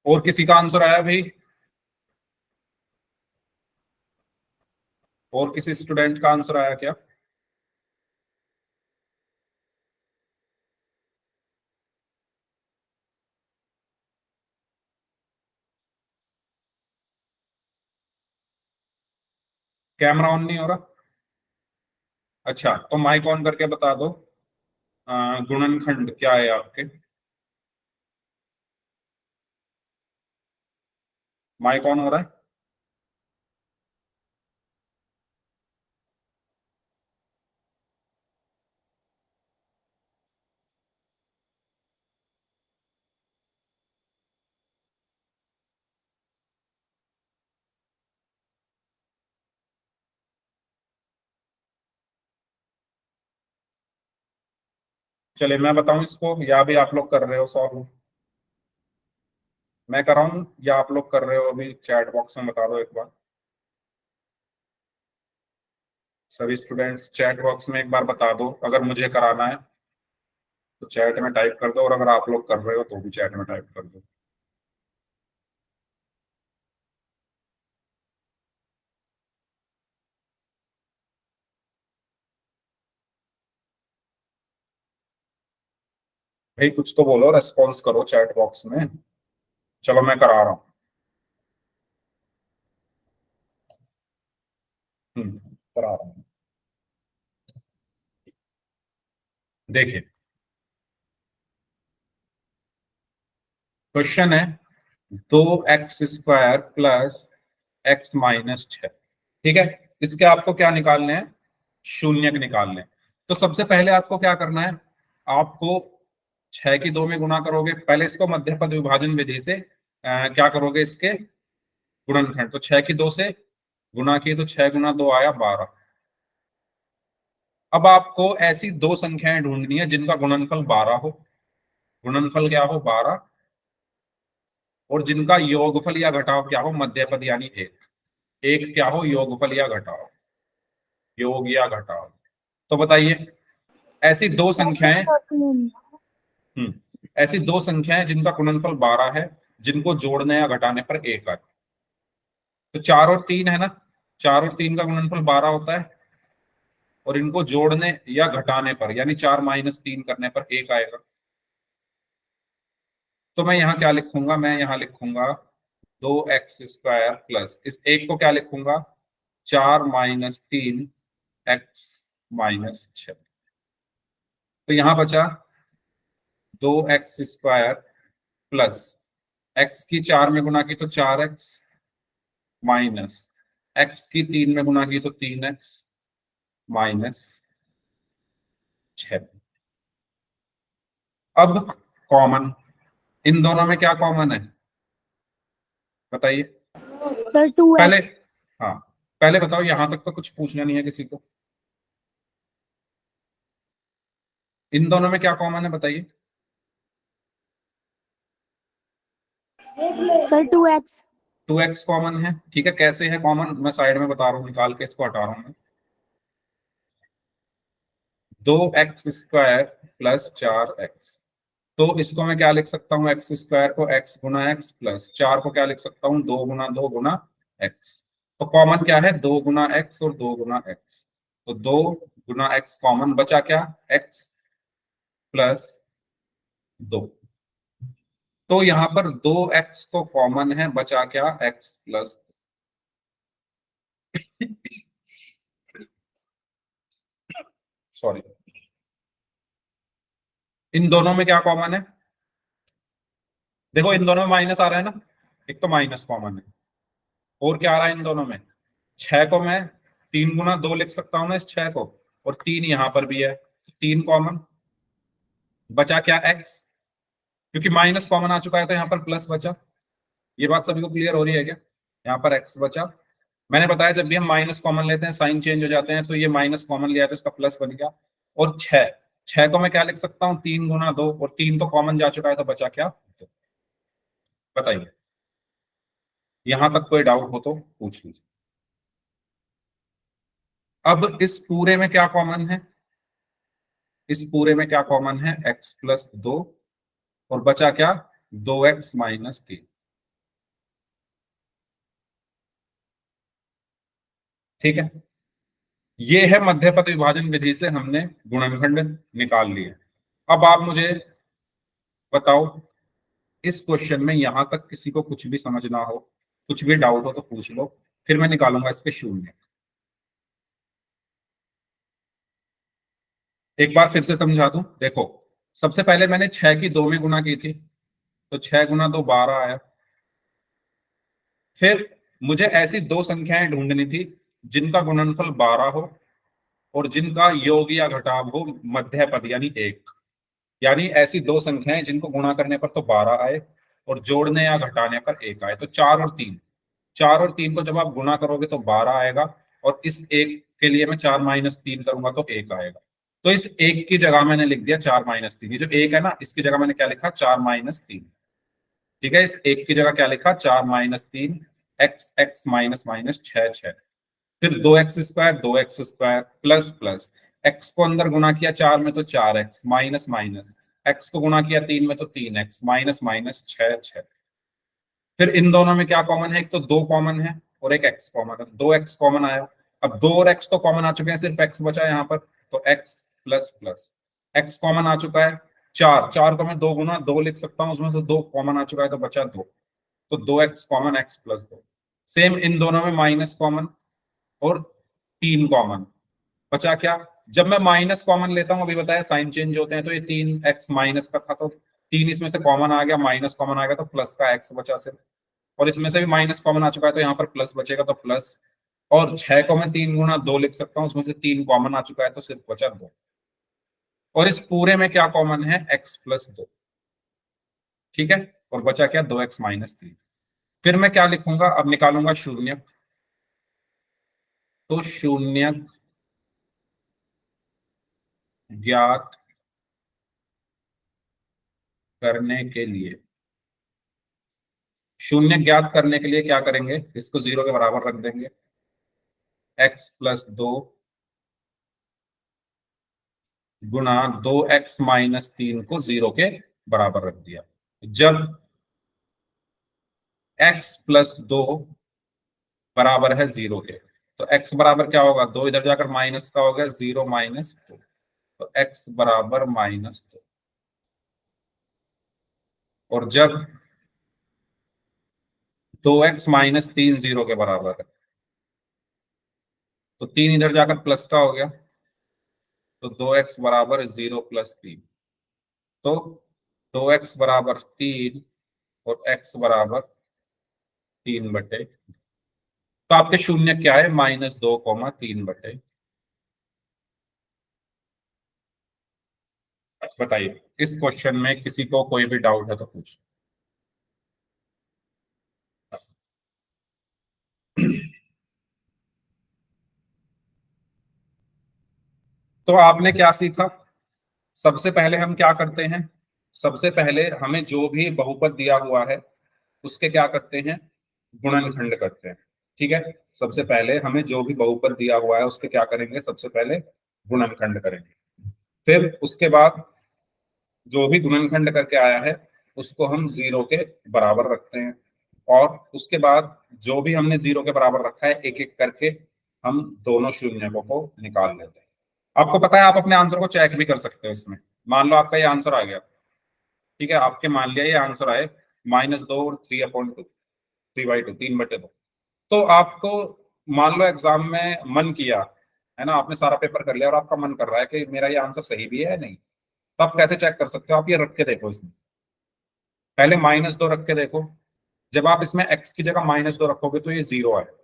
और किसी का आंसर आया भाई? और किसी स्टूडेंट का आंसर आया क्या? कैमरा ऑन नहीं हो रहा? अच्छा, तो माइक ऑन करके बता दो। गुणनखंड क्या है आपके? माइक ऑन हो रहा है? चलिए मैं बताऊं इसको, या भी आप लोग कर रहे हो सॉल्व? मैं कर रहा हूं या आप लोग कर रहे हो? अभी चैट बॉक्स में बता दो एक बार। सभी स्टूडेंट्स चैट बॉक्स में एक बार बता दो, अगर मुझे कराना है तो चैट में टाइप कर दो, और अगर आप लोग कर रहे हो तो भी चैट में टाइप कर दो। भाई कुछ तो बोलो, रेस्पॉन्स करो चैट बॉक्स में। चलो मैं करा रहा हूँ। करा रहा हूँ। देखिए, क्वेश्चन है 2x² प्लस x-6। ठीक है, इसके आपको क्या निकालने हैं? शून्यक निकालने हैं। तो सबसे पहले आपको क्या करना है? आपको 6 की 2 में गुणा करोगे, पहले इसको मध्यपद विभाजन विधि से क्या करोगे? इसके गुणनखंड। तो 6 की 2 से गुणा किए तो 6 गुना 2 आया 12। अब आपको ऐसी दो संख्याएं ढूंढनी है जिनका गुणनफल 12 हो। गुणनफल क्या हो? 12। और जिनका योगफल या घटाव क्या हो? मध्यपद यानी एक। एक क्या हो? योगफल या घटाव। योग या घटाव। तो बताइए, ऐसी दो संख्याएं ऐसी दो संख्याएं जिनका गुणनफल 12 है, जिनको जोड़ने या घटाने पर एक आए। तो 4 और 3 है ना, 4 और 3 का गुणनफल 12 होता है, और इनको जोड़ने या घटाने पर यानी 4 माइनस 3 करने पर 1 आएगा। तो मैं यहाँ क्या लिखूंगा, मैं यहाँ लिखूंगा 2x² प्लस इस 1 को क्या लिखूंगा, 4 माइनस 3 x माइनस 6। तो यहाँ बचा 2x² प्लस x की 4 में गुना की तो 4x माइनस x की 3 में गुना की तो 3x माइनस 6। अब कॉमन, इन दोनों में क्या कॉमन है बताइए सर 2x। पहले। हाँ, पहले बताओ, यहां तक तो कुछ पूछना नहीं है किसी को। इन दोनों में क्या कॉमन है बताइए। Sir 2x। 2x कॉमन है, ठीक है। कैसे है कॉमन, मैं साइड में बता रहा हूँ, निकाल के इसको हटा रहा हूँ मैं। 2x² प्लस 4x, तो इसको मैं क्या लिख सकता हूँ, x² को x गुना x प्लस 4 को क्या लिख सकता हूँ, 2 गुना 2 गुना x। तो कॉमन क्या है, 2 गुना x और 2 गुना x। तो 2 गुना x कॉमन, बचा क्या, x प्लस 2। तो यहां पर 2x तो कॉमन है, बचा क्या, x प्लस। सॉरी, इन दोनों में क्या कॉमन है, देखो इन दोनों में माइनस आ रहा है ना, एक तो माइनस कॉमन है, और क्या आ रहा है इन दोनों में, 6 को मैं 3 गुना 2 लिख सकता हूं ना इस 6 को, और 3 यहां पर भी है, 3 कॉमन, बचा क्या, x। क्योंकि माइनस कॉमन आ चुका है तो यहाँ पर प्लस बचा। ये बात सभी को क्लियर हो रही है क्या, यहाँ पर x बचा। मैंने बताया जब भी हम माइनस कॉमन लेते हैं साइन चेंज हो जाते हैं, तो ये माइनस कॉमन लिया तो इसका प्लस बन गया। और 6 को मैं क्या लिख सकता हूँ, 3 गुना 2, और 3 तो कॉमन जा चुका है तो बचा क्या, 2। बताइए, यहां तक कोई डाउट हो तो पूछ लीजिए। अब इस पूरे में क्या कॉमन है, इस पूरे में क्या कॉमन है, x प्लस 2, और बचा क्या, 2x माइनस 3। ठीक है, ये है मध्यपद विभाजन विधि से हमने गुणनखंड निकाल लिए। अब आप मुझे बताओ, इस क्वेश्चन में यहां तक किसी को कुछ भी समझ ना हो, कुछ भी डाउट हो तो पूछ लो, फिर मैं निकालूंगा इसके शून्य। एक बार फिर से समझा दूं, देखो सबसे पहले मैंने 6 की 2 में गुना की थी, तो 6 गुना 2 12 आया। फिर मुझे ऐसी दो संख्याएं ढूंढनी थी जिनका गुणनफल 12 हो और जिनका योग या घटाव हो मध्य पद यानी 1। यानी ऐसी दो संख्याएं जिनको गुणा करने पर तो 12 आए और जोड़ने या घटाने पर 1 आए। तो 4 और 3 को जब आप गुणा करोगे तो 12 आएगा, और इस 1 के लिए मैं 4 माइनस 3 करूंगा तो 1 आएगा। तो इस 1 की जगह मैंने लिख दिया 4 माइनस 3। ये जो 1 है ना, इसकी जगह मैंने क्या लिखा, 4 माइनस 3। ठीक है, इस 1 की जगह क्या लिखा, 4 minus 3, x x minus minus 6 फिर 2x² प्लस प्लस, x को अंदर गुणा किया 4 में तो 4x माइनस माइनस, x को गुणा किया 3 में तो 3x माइनस माइनस 6। फिर इन दोनों में क्या कॉमन है, एक तो 2 कॉमन है और एक x कॉमन है, 2x कॉमन आया। अब 2 और x तो कॉमन आ चुके हैं, सिर्फ x बचा यहाँ पर, तो x plus plus, x common आ चुका है। 4 को मैं 2 गुना 2 लिख सकता हूँ, उसमें से 2 कॉमन आ चुका है तो बचा 2, तो 2x common, x plus 2। Same in दोनों में माइनस कॉमन और 3 कॉमन, बचा क्या, जब मैं माइनस कॉमन लेता हूं, अभी बताया साइन चेंज होते हैं, तो ये 3x माइनस का था तो 3 इसमें से कॉमन आ गया, माइनस कॉमन आ गया तो प्लस का x बचा सिर्फ, और इसमें से भी माइनस कॉमन आ चुका है तो यहाँ पर प्लस बचेगा तो प्लस। और 6 को मैं 3 गुना 2 लिख सकता हूँ, उसमें से 3 कॉमन आ चुका है तो सिर्फ बचा 2। और इस पूरे में क्या कॉमन है, x प्लस 2। ठीक है, और बचा क्या, 2x माइनस 3। फिर मैं क्या लिखूंगा, अब निकालूंगा शून्य। तो शून्य ज्ञात करने के लिए, शून्य ज्ञात करने के लिए क्या करेंगे, इसको 0 के बराबर रख देंगे, x प्लस 2 गुना 2x माइनस 3 को 0 के बराबर रख दिया। जब x प्लस 2 बराबर है 0 के, तो x बराबर क्या होगा, 2 इधर जाकर माइनस का हो गया, 0 माइनस 2, तो x बराबर -2। और जब 2x माइनस 3 0 के बराबर है, तो 3 इधर जाकर प्लस का हो गया, तो 2x बराबर 0 + 3। तो 2x बराबर 3 और x बराबर 3/। तो आपके शून्य क्या है, -2, 3/। बताइए, इस क्वेश्चन में किसी को कोई भी डाउट है तो पूछ। तो आपने क्या सीखा, सबसे पहले हम क्या करते हैं, सबसे पहले हमें जो भी बहुपद दिया हुआ है उसके क्या करते हैं, गुणनखंड करते हैं। ठीक है, सबसे पहले हमें जो भी बहुपद दिया हुआ है उसके क्या करेंगे, सबसे पहले गुणनखंड करेंगे। फिर उसके बाद जो भी गुणनखंड करके आया है उसको हम 0 के बराबर रखते हैं, और उसके बाद जो भी हमने 0 के बराबर रखा है एक एक करके हम दोनों शून्यकों को निकाल लेते हैं। आपको पता है आप अपने आंसर को चेक भी कर सकते हो इसमें। मान लो आपका ये आंसर आ गया, ठीक है, आपके मान लिया ये आंसर आए -2 और 3/2, 3/2, 3/2। तो आपको मान लो एग्जाम में मन किया है ना, आपने सारा पेपर कर लिया और आपका मन कर रहा है कि मेरा ये आंसर सही भी है या नहीं, तो आप कैसे चेक कर सकते हो, आप ये रख के देखो, इसमें पहले -2 रख के देखो, जब आप इसमें x की जगह -2 रखोगे तो ये 0 आएगा।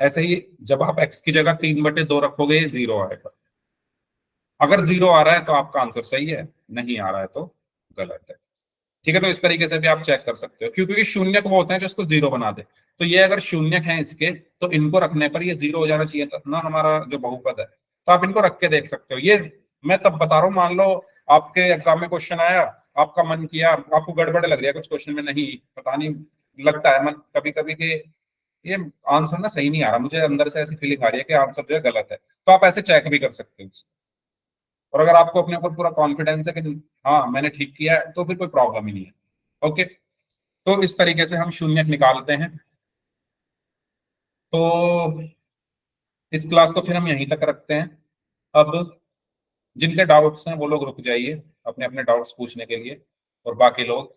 ऐसे ही जब आप x की जगह 3/2 रखोगे ये 0 आएगा। अगर 0 आ रहा है तो आपका आंसर सही है, नहीं आ रहा है तो गलत है। ठीक है, तो इस तरीके से भी आप चेक कर सकते हो, क्योंकि शून्य वो होते हैं जो इसको 0 बना दे। तो ये अगर शून्य है इसके, तो इनको रखने पर ये 0 हो जाना चाहिए था ना हमारा जो बहुपद है। तो आप इनको रख के देख सकते हो। ये मैं तब बता रहा हूँ, मान लो आपके एग्जाम में क्वेश्चन आया, आपका मन किया, आपको गड़बड़ लग रही है कुछ क्वेश्चन में, नहीं पता नहीं लगता है मन कभी कभी कि ये आंसर ना सही नहीं आ रहा, मुझे अंदर से ऐसी फीलिंग आ रही है कि आंसर जो है गलत है, तो आप ऐसे चेक भी कर सकते हो। और अगर आपको अपने ऊपर पूरा कॉन्फिडेंस है कि हाँ मैंने ठीक किया है, तो फिर कोई प्रॉब्लम ही नहीं है। ओके, तो इस तरीके से हम शून्य निकालते हैं। तो इस क्लास को फिर हम यहीं तक रखते हैं। अब जिनके डाउट्स हैं वो लोग रुक जाइए अपने अपने डाउट्स पूछने के लिए, और बाकी लोग